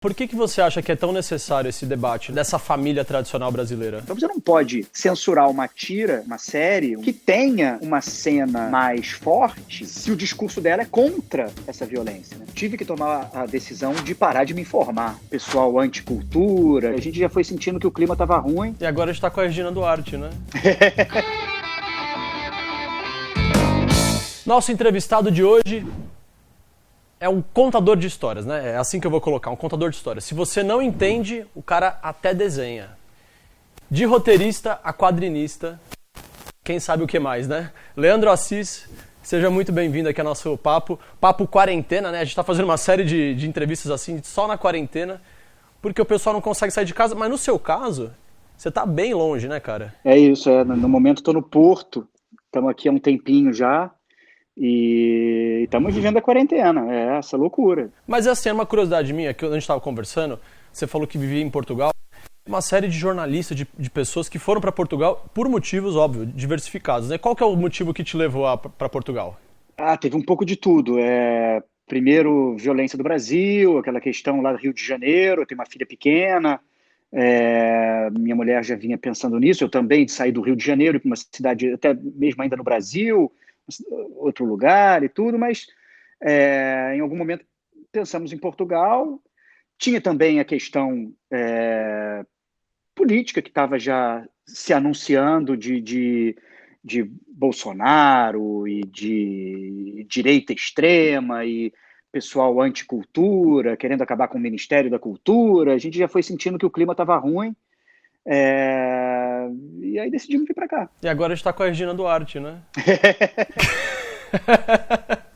Por que você acha que é tão necessário esse debate dessa família tradicional brasileira? Então você não pode censurar uma tira, uma série, que tenha uma cena mais forte se o discurso dela é contra essa violência, né? Tive que tomar a decisão de parar de me informar. Pessoal anticultura, a gente já foi sentindo que o clima estava ruim. E agora a gente tá com a Regina Duarte, né? Nosso entrevistado de hoje é um contador de histórias, né? É assim que eu vou colocar, um contador de histórias. Se você não entende, o cara até desenha. De roteirista a quadrinista, quem sabe o que mais, né? Leandro Assis, seja muito bem-vindo aqui ao nosso Papo Quarentena, né? A gente tá fazendo uma série de entrevistas assim, só na quarentena, porque o pessoal não consegue sair de casa, mas no seu caso, você tá bem longe, né, cara? É isso, no momento estou no Porto, estamos aqui há um tempinho já, e estamos vivendo a quarentena, é essa loucura. Mas assim, é uma curiosidade minha, que a gente estava conversando, você falou que vivia em Portugal, uma série de jornalistas, de pessoas que foram para Portugal por motivos, óbvio, diversificados, né? Qual que é o motivo que te levou para Portugal? Teve um pouco de tudo. Primeiro, violência do Brasil, aquela questão lá do Rio de Janeiro, eu tenho uma filha pequena, minha mulher já vinha pensando nisso, eu também de sair do Rio de Janeiro para uma cidade, até mesmo ainda no Brasil, outro lugar e tudo, mas em algum momento pensamos em Portugal. Tinha também a questão política que estava já se anunciando de Bolsonaro e de direita extrema e pessoal anticultura, querendo acabar com o Ministério da Cultura. A gente já foi sentindo que o clima estava ruim. E aí decidimos vir para cá. E agora a gente está com a Regina Duarte, né?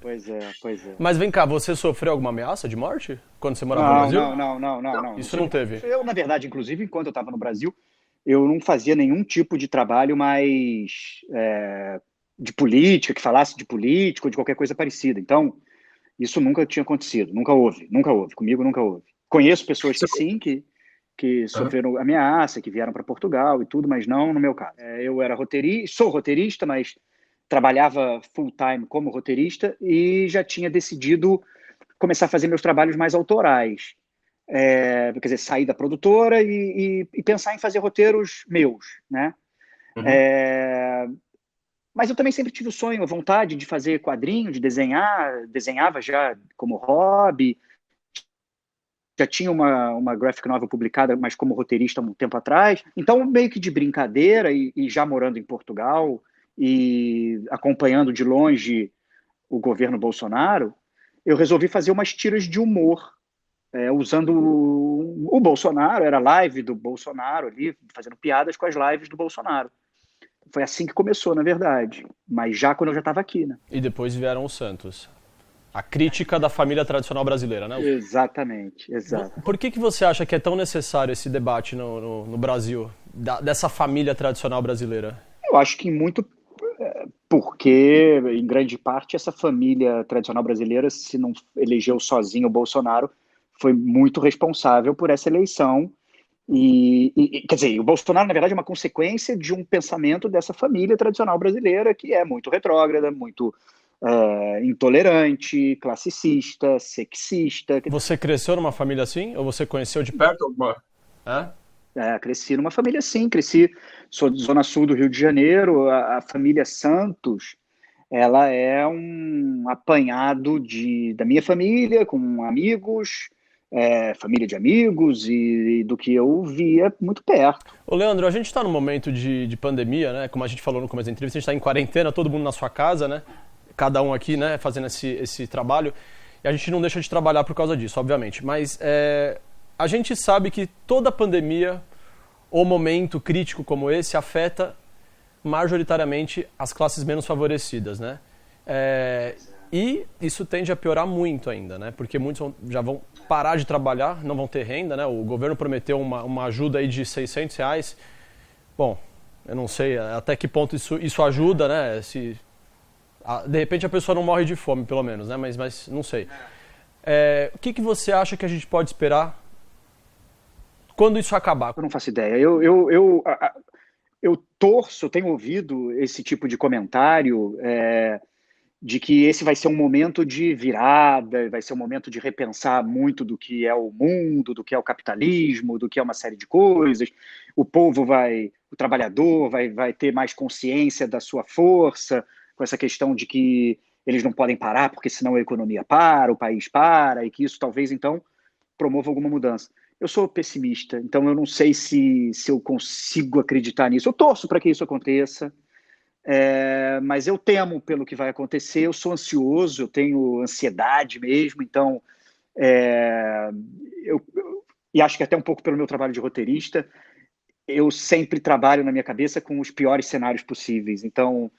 Pois é. Mas vem cá, você sofreu alguma ameaça de morte quando você morava no Brasil? Não. Isso não teve? Eu, na verdade, inclusive, enquanto eu estava no Brasil, eu não fazia nenhum tipo de trabalho mais de política, que falasse de política ou de qualquer coisa parecida. Então, isso nunca tinha acontecido, nunca houve. Comigo nunca houve. Conheço pessoas que sim, que sofreram ameaça, que vieram para Portugal e tudo, mas não no meu caso. Eu era roteirista, sou roteirista, mas trabalhava full-time como roteirista e já tinha decidido começar a fazer meus trabalhos mais autorais. Quer dizer, sair da produtora e pensar em fazer roteiros meus, né? Uhum. Mas eu também sempre tive o sonho, a vontade de fazer quadrinho, de desenhar, desenhava já como hobby, já tinha uma graphic novel publicada, mas como roteirista um tempo atrás. Então, meio que de brincadeira e já morando em Portugal e acompanhando de longe o governo Bolsonaro, eu resolvi fazer umas tiras de humor, usando o Bolsonaro, era live do Bolsonaro ali, fazendo piadas com as lives do Bolsonaro. Foi assim que começou, na verdade, mas já quando eu já estava aqui, né? E depois vieram os Santos. A crítica da família tradicional brasileira, né? Exatamente, exato. Por que você acha que é tão necessário esse debate no Brasil, dessa família tradicional brasileira? Eu acho que muito porque, em grande parte, essa família tradicional brasileira, se não elegeu sozinho o Bolsonaro, foi muito responsável por essa eleição. Quer dizer, o Bolsonaro, na verdade, é uma consequência de um pensamento dessa família tradicional brasileira que é muito retrógrada, muito intolerante, classicista, sexista. Você cresceu numa família assim? Ou você conheceu de perto alguma? Cresci numa família assim, sou de Zona Sul do Rio de Janeiro, a família Santos, ela é um apanhado da minha família, com amigos, família de amigos e do que eu via muito perto. Ô Leandro, a gente está num momento de pandemia, né? Como a gente falou no começo da entrevista, a gente está em quarentena, todo mundo na sua casa, né? Cada um aqui, né, fazendo esse trabalho. E a gente não deixa de trabalhar por causa disso, obviamente. Mas a gente sabe que toda pandemia ou momento crítico como esse afeta majoritariamente as classes menos favorecidas, né? E isso tende a piorar muito ainda, né? Porque muitos já vão parar de trabalhar, não vão ter renda, né? O governo prometeu uma ajuda aí de R$600. Bom, eu não sei até que ponto isso ajuda, né? De repente a pessoa não morre de fome, pelo menos, né? Mas não sei. O que você acha que a gente pode esperar quando isso acabar? Eu não faço ideia. Eu torço, tenho ouvido esse tipo de comentário de que esse vai ser um momento de virada, vai ser um momento de repensar muito do que é o mundo, do que é o capitalismo, do que é uma série de coisas. O trabalhador vai ter mais consciência da sua força, com essa questão de que eles não podem parar, porque senão a economia para, o país para, e que isso talvez, então, promova alguma mudança. Eu sou pessimista, então eu não sei se eu consigo acreditar nisso. Eu torço para que isso aconteça, mas eu temo pelo que vai acontecer, eu sou ansioso, eu tenho ansiedade mesmo, então, é, e acho que até um pouco pelo meu trabalho de roteirista, eu sempre trabalho na minha cabeça com os piores cenários possíveis, então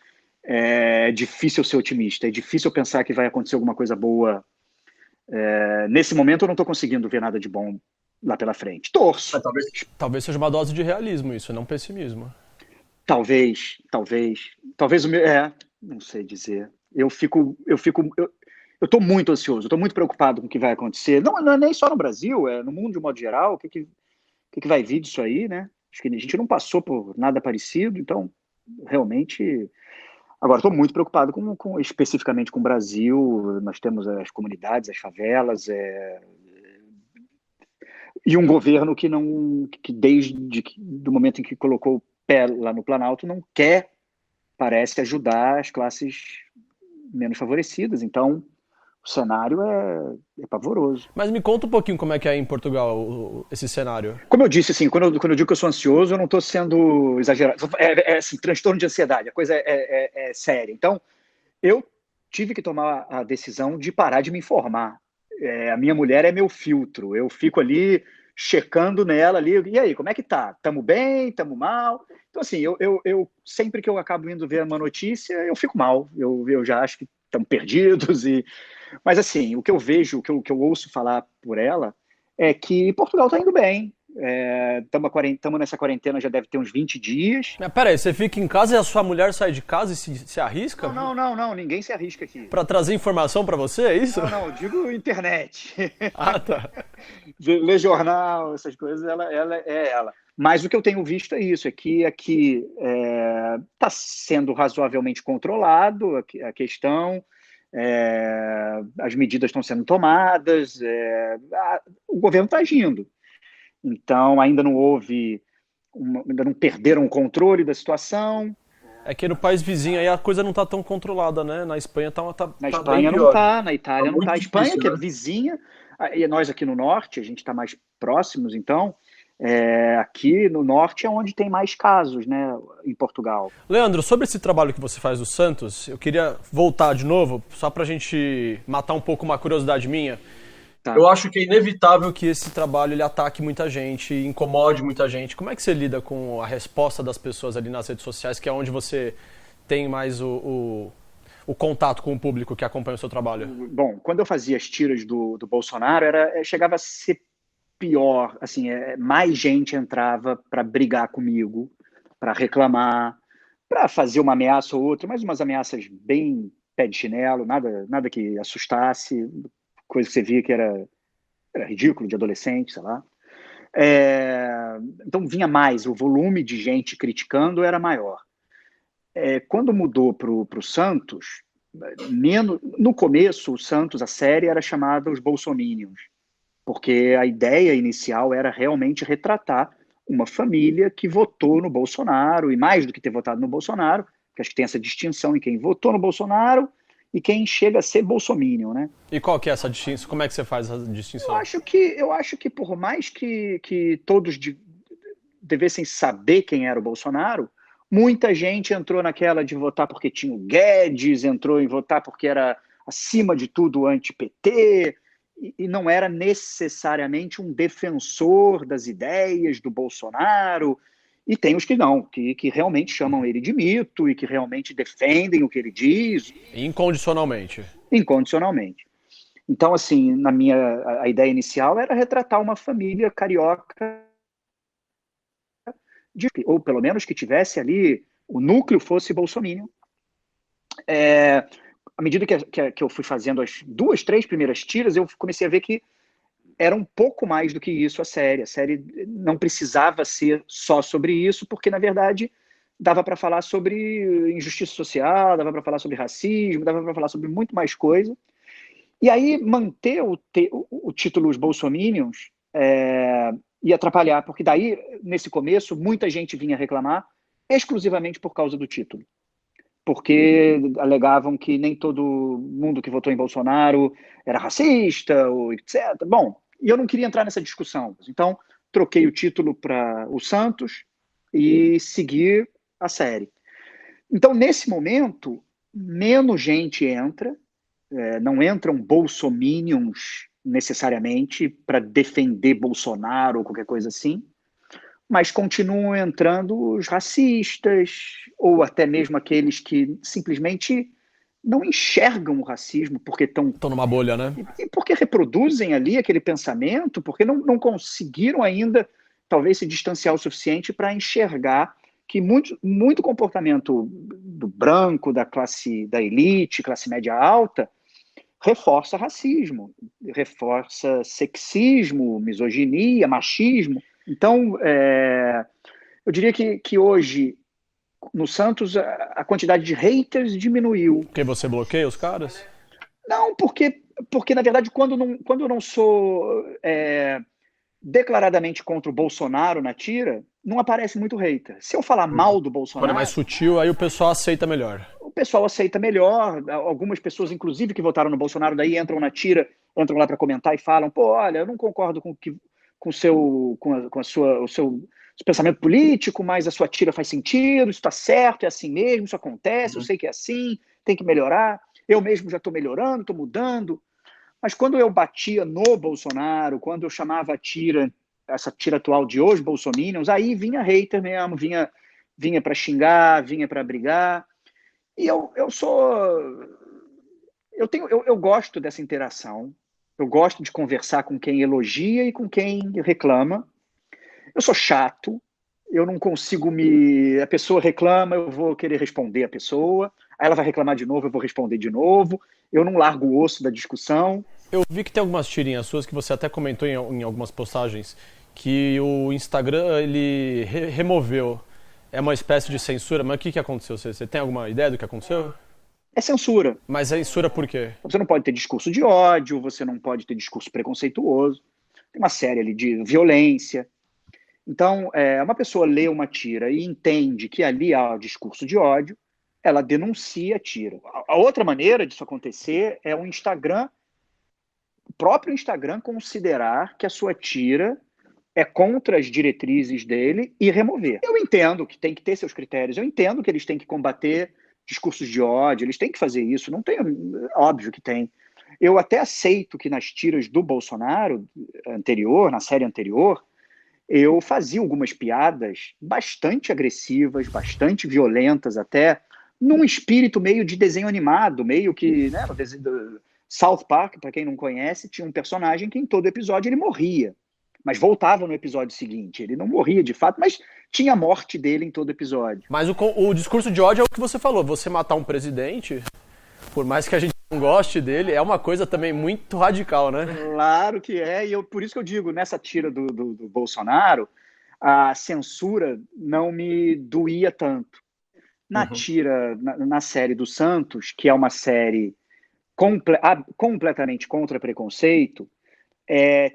é difícil ser otimista, é difícil pensar que vai acontecer alguma coisa boa. Nesse momento eu não estou conseguindo ver nada de bom lá pela frente. Torço. Talvez seja uma dose de realismo isso, não pessimismo. Talvez o meu, não sei dizer. Eu estou muito ansioso, estou muito preocupado com o que vai acontecer. Não é nem só no Brasil, é no mundo de modo geral. O que vai vir disso aí, né? Acho que a gente não passou por nada parecido, então realmente. Agora, estou muito preocupado especificamente com o Brasil. Nós temos as comunidades, as favelas, e um governo que desde do momento em que colocou o pé lá no Planalto não quer, parece, ajudar as classes menos favorecidas. Então, o cenário é pavoroso. Mas me conta um pouquinho como é que é em Portugal esse cenário. Como eu disse, assim, quando eu digo que eu sou ansioso, eu não estou sendo exagerado. Assim, transtorno de ansiedade, a coisa é séria. Então, eu tive que tomar a decisão de parar de me informar. A minha mulher é meu filtro. Eu fico ali checando nela ali. E aí, como é que tá? Tamo bem? Tamo mal? Então, assim, eu sempre que eu acabo indo ver uma notícia, eu fico mal. Eu já acho que estamos perdidos. Mas, assim, o que eu vejo, o que eu ouço falar por ela, é que Portugal está indo bem. Estamos nessa quarentena, já deve ter uns 20 dias. Mas peraí, você fica em casa e a sua mulher sai de casa e se arrisca? Não, ninguém se arrisca aqui. Pra trazer informação pra você, é isso? Não, eu digo internet. Ah, tá. Ler jornal, essas coisas, ela é ela. Mas o que eu tenho visto é isso, é que aqui está sendo razoavelmente controlado a questão, as medidas estão sendo tomadas, o governo está agindo. Então, ainda não perderam o controle da situação. É que no país vizinho aí a coisa não tá tão controlada, né? Na Espanha tá Na bem Espanha não pior. está, na Itália Tá não está. A muito Espanha, difícil, que é né? vizinha, e nós aqui no norte, a gente está mais próximos, então, aqui no norte é onde tem mais casos, né, em Portugal. Leandro, sobre esse trabalho que você faz do Santos, eu queria voltar de novo, só pra gente matar um pouco uma curiosidade minha. Tá. Eu acho que é inevitável que esse trabalho ele ataque muita gente, incomode muita gente. Como é que você lida com a resposta das pessoas ali nas redes sociais, que é onde você tem mais o contato com o público que acompanha o seu trabalho? Bom, quando eu fazia as tiras do Bolsonaro, chegava a ser pior, assim, mais gente entrava para brigar comigo, para reclamar, para fazer uma ameaça ou outra, mas umas ameaças bem pé de chinelo, nada que assustasse, coisa que você via que era ridículo, de adolescente, sei lá. Então vinha mais, o volume de gente criticando era maior. Quando mudou para o Santos, no começo, o Santos, a série era chamada Os Bolsominions, porque a ideia inicial era realmente retratar uma família que votou no Bolsonaro, e mais do que ter votado no Bolsonaro, que acho que tem essa distinção em quem votou no Bolsonaro e quem chega a ser bolsominion, né? E qual que é essa distinção? Como é que você faz essa distinção? Eu acho que por mais que todos devessem saber quem era o Bolsonaro, muita gente entrou naquela de votar porque tinha o Guedes, entrou em votar porque era, acima de tudo, anti-PT, e não era necessariamente um defensor das ideias do Bolsonaro. E tem os que não, que realmente chamam ele de mito e que realmente defendem o que ele diz. Incondicionalmente. Incondicionalmente. Então, assim, a ideia inicial era retratar uma família carioca, ou pelo menos que tivesse ali, o núcleo fosse bolsominion. À medida que eu fui fazendo as 2, 3 primeiras tiras, eu comecei a ver que era um pouco mais do que isso a série. A série não precisava ser só sobre isso, porque, na verdade, dava para falar sobre injustiça social, dava para falar sobre racismo, dava para falar sobre muito mais coisa. E aí manter o título Os Bolsominions ia atrapalhar, porque daí, nesse começo, muita gente vinha reclamar exclusivamente por causa do título. Porque alegavam que nem todo mundo que votou em Bolsonaro era racista, ou etc. Bom, e eu não queria entrar nessa discussão. Então, troquei o título para o Santos e segui a série. Então, nesse momento, menos gente entra, não entram bolsominions necessariamente para defender Bolsonaro ou qualquer coisa assim, mas continuam entrando os racistas ou até mesmo aqueles que simplesmente não enxergam o racismo porque estão numa bolha, né? e porque reproduzem ali aquele pensamento, porque não conseguiram ainda talvez se distanciar o suficiente para enxergar que muito comportamento do branco, da classe da elite, classe média alta, reforça racismo, reforça sexismo, misoginia, machismo. Então, eu diria que hoje, no Santos, a quantidade de haters diminuiu. Porque você bloqueia os caras? Não, porque na verdade, quando eu não sou declaradamente contra o Bolsonaro na tira, não aparece muito hater. Se eu falar mal do Quando é mais Bolsonaro, sutil, aí o pessoal aceita melhor. o pessoal aceita melhor. Algumas pessoas, inclusive, que votaram no Bolsonaro, daí entram na tira, entram lá para comentar e falam: pô, olha, eu não concordo com o seu pensamento político, mas a sua tira faz sentido, isso está certo, é assim mesmo, isso acontece, eu sei que é assim, tem que melhorar. Eu mesmo já estou melhorando, estou mudando. Mas quando eu batia no Bolsonaro, quando eu chamava a tira, essa tira atual de hoje, bolsominions, aí vinha hater mesmo, vinha para xingar, vinha para brigar. E eu gosto dessa interação, eu gosto de conversar com quem elogia e com quem reclama. Eu sou chato, eu não consigo a pessoa reclama, eu vou querer responder a pessoa, aí ela vai reclamar de novo, eu vou responder de novo, eu não largo o osso da discussão. Eu vi que tem algumas tirinhas suas que você até comentou em algumas postagens que o Instagram ele removeu. É uma espécie de censura, mas o que aconteceu? Você tem alguma ideia do que aconteceu? É censura. Mas é censura por quê? Você não pode ter discurso de ódio, você não pode ter discurso preconceituoso, tem uma série ali de violência. Então, uma pessoa lê uma tira e entende que ali há discurso de ódio, ela denuncia a tira. A outra maneira disso acontecer é o próprio Instagram considerar que a sua tira é contra as diretrizes dele e remover. Eu entendo que tem que ter seus critérios, eu entendo que eles têm que combater discursos de ódio, eles têm que fazer isso, não tem, óbvio que tem. Eu até aceito que nas tiras do Bolsonaro anterior, na série anterior, eu fazia algumas piadas bastante agressivas, bastante violentas até, num espírito meio de desenho animado, meio que, né, no desenho do South Park, para quem não conhece, tinha um personagem que em todo episódio ele morria, mas voltava no episódio seguinte. Ele não morria de fato, mas tinha a morte dele em todo episódio. Mas o discurso de ódio é o que você falou. Você matar um presidente, por mais que a gente não goste dele, é uma coisa também muito radical, né? Claro que é, e por isso que eu digo, nessa tira do Bolsonaro, a censura não me doía tanto. Na tira, na série do Santos, que é uma série completamente contra preconceito,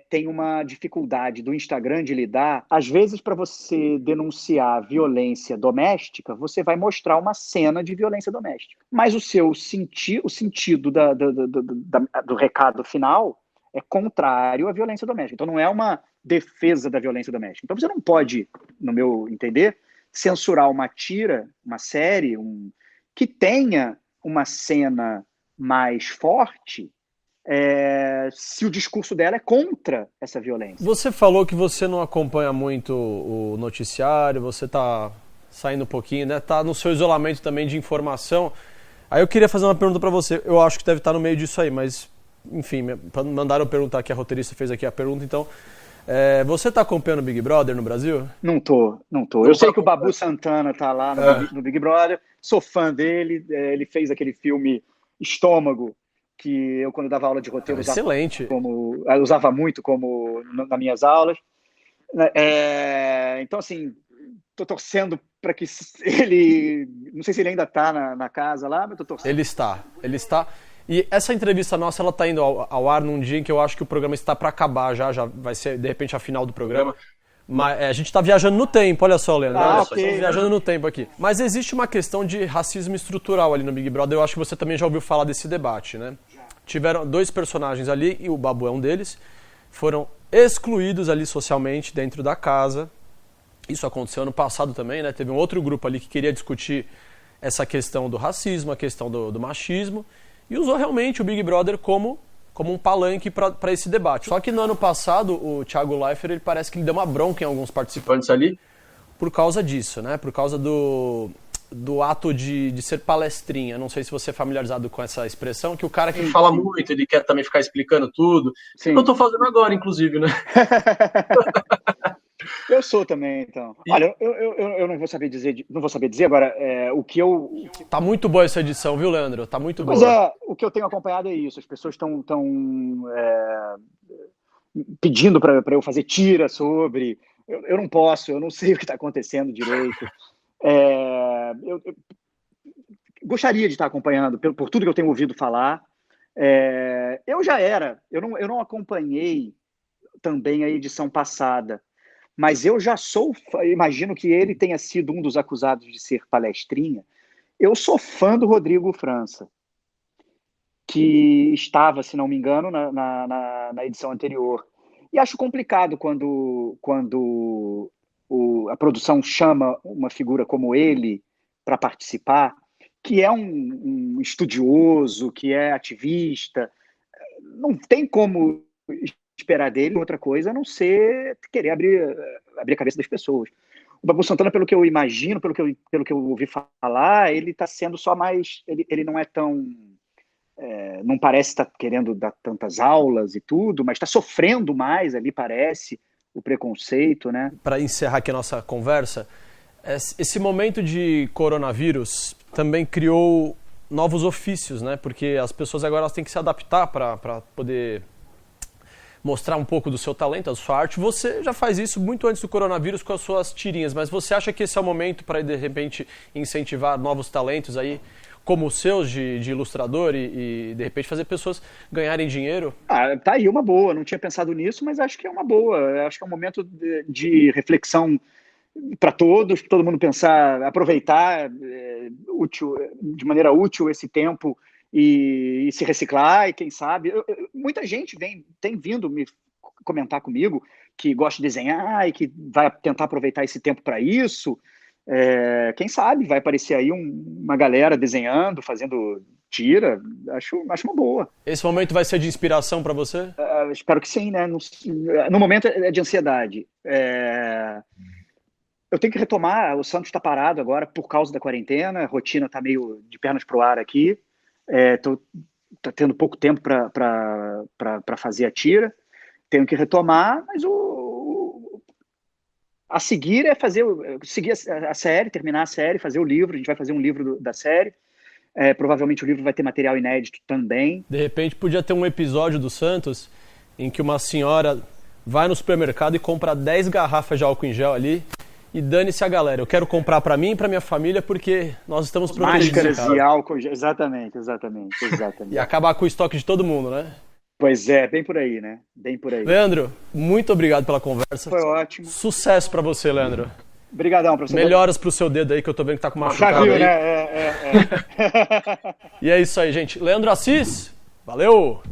tem uma dificuldade do Instagram de lidar. Às vezes, para você denunciar violência doméstica, você vai mostrar uma cena de violência doméstica. Mas o sentido do recado final é contrário à violência doméstica. Então, não é uma defesa da violência doméstica. Então, você não pode, no meu entender, censurar uma tira, uma série, que tenha uma cena mais forte, se o discurso dela é contra essa violência. Você falou que você não acompanha muito o noticiário, você tá saindo um pouquinho, né? Tá no seu isolamento também de informação. Aí eu queria fazer uma pergunta pra você. Eu acho que deve estar no meio disso aí, mas enfim, mandaram perguntar aqui, a roteirista fez aqui a pergunta, então você tá acompanhando o Big Brother no Brasil? Não tô. Eu sei que o Babu Santana tá lá no Big Brother, sou fã dele, ele fez aquele filme Estômago, que eu, quando dava aula de roteiro, excelente. Usava muito como nas minhas aulas. Então, assim, tô torcendo para que ele... Não sei se ele ainda está na casa lá, mas tô torcendo. Ele está. E essa entrevista nossa, ela tá indo ao ar num dia em que eu acho que o programa está para acabar já vai ser, de repente, a final do programa. Mas a gente está viajando no tempo, olha só, Leandro. Olha só, estamos viajando no tempo aqui. Mas existe uma questão de racismo estrutural ali no Big Brother. Eu acho que você também já ouviu falar desse debate, né? Tiveram 2 personagens ali, e o Babu é um deles, foram excluídos ali socialmente dentro da casa. Isso aconteceu ano passado também, né? Teve um outro grupo ali que queria discutir essa questão do racismo, a questão do machismo, e usou realmente o Big Brother como um palanque para esse debate. Só que no ano passado, o Thiago Leifert, ele parece que ele deu uma bronca em alguns participantes ali por causa disso, né? Por causa do ato de ser palestrinha. Não sei se você é familiarizado com essa expressão, que o cara que fala muito, ele quer também ficar explicando tudo. Sim. Eu tô fazendo agora, inclusive, né? Eu sou também, então. Olha, eu não vou saber dizer agora o que eu... Tá muito boa essa edição, viu, Leandro? Tá muito boa. Mas o que eu tenho acompanhado é isso. As pessoas estão pedindo para eu fazer tira sobre... Eu não posso, eu não sei o que está acontecendo direito. Eu gostaria de estar acompanhando por tudo que eu tenho ouvido falar. Eu não acompanhei também a edição passada, mas eu já imagino que ele tenha sido um dos acusados de ser palestrinha. Eu sou fã do Rodrigo França, que estava, se não me engano, na edição anterior. E acho complicado quando a produção chama uma figura como ele para participar, que é um estudioso, que é ativista. Não tem como esperar dele outra coisa a não ser querer abrir a cabeça das pessoas. O Babu Santana, pelo que eu imagino, pelo que eu ouvi falar, ele está sendo só mais... Ele não é tão... não parece estar querendo dar tantas aulas e tudo, mas está sofrendo mais ali, parece, o preconceito, né? Para encerrar aqui a nossa conversa, esse momento de coronavírus também criou novos ofícios, né? Porque as pessoas agora elas têm que se adaptar para poder mostrar um pouco do seu talento, da sua arte. Você já faz isso muito antes do coronavírus com as suas tirinhas, mas você acha que esse é o momento para, de repente, incentivar novos talentos aí, como os seus de ilustrador e de repente fazer pessoas ganharem dinheiro? Tá aí uma boa, não tinha pensado nisso, mas acho que é uma boa, acho que é um momento de reflexão para todos, todo mundo pensar, aproveitar de maneira útil esse tempo e se reciclar, e quem sabe... muita gente tem vindo me comentar comigo que gosta de desenhar e que vai tentar aproveitar esse tempo para isso. Quem sabe vai aparecer aí uma galera desenhando, fazendo tira. Acho uma boa. Esse momento vai ser de inspiração para você? Espero que sim, né? No momento é de ansiedade. Eu tenho que retomar, o Santos está parado agora por causa da quarentena, a rotina está meio de pernas pro ar aqui. Tá tendo pouco tempo para fazer a tira. Tenho que retomar, mas a seguir é seguir a série, terminar a série, fazer o livro. A gente vai fazer um livro da série. Provavelmente o livro vai ter material inédito também. De repente podia ter um episódio do Santos em que uma senhora vai no supermercado e compra 10 garrafas de álcool em gel ali e dane-se a galera. Eu quero comprar para mim e para minha família porque nós estamos protegidos. Máscaras e álcool, exatamente. E acabar com o estoque de todo mundo, né? Pois é, bem por aí, né? Bem por aí. Leandro, muito obrigado pela conversa. Foi ótimo. Sucesso para você, Leandro. Obrigadão, professor. Melhoras pro seu dedo aí, que eu tô vendo que tá com machucado. Já viu, aí. Né? E é isso aí, gente. Leandro Assis, valeu!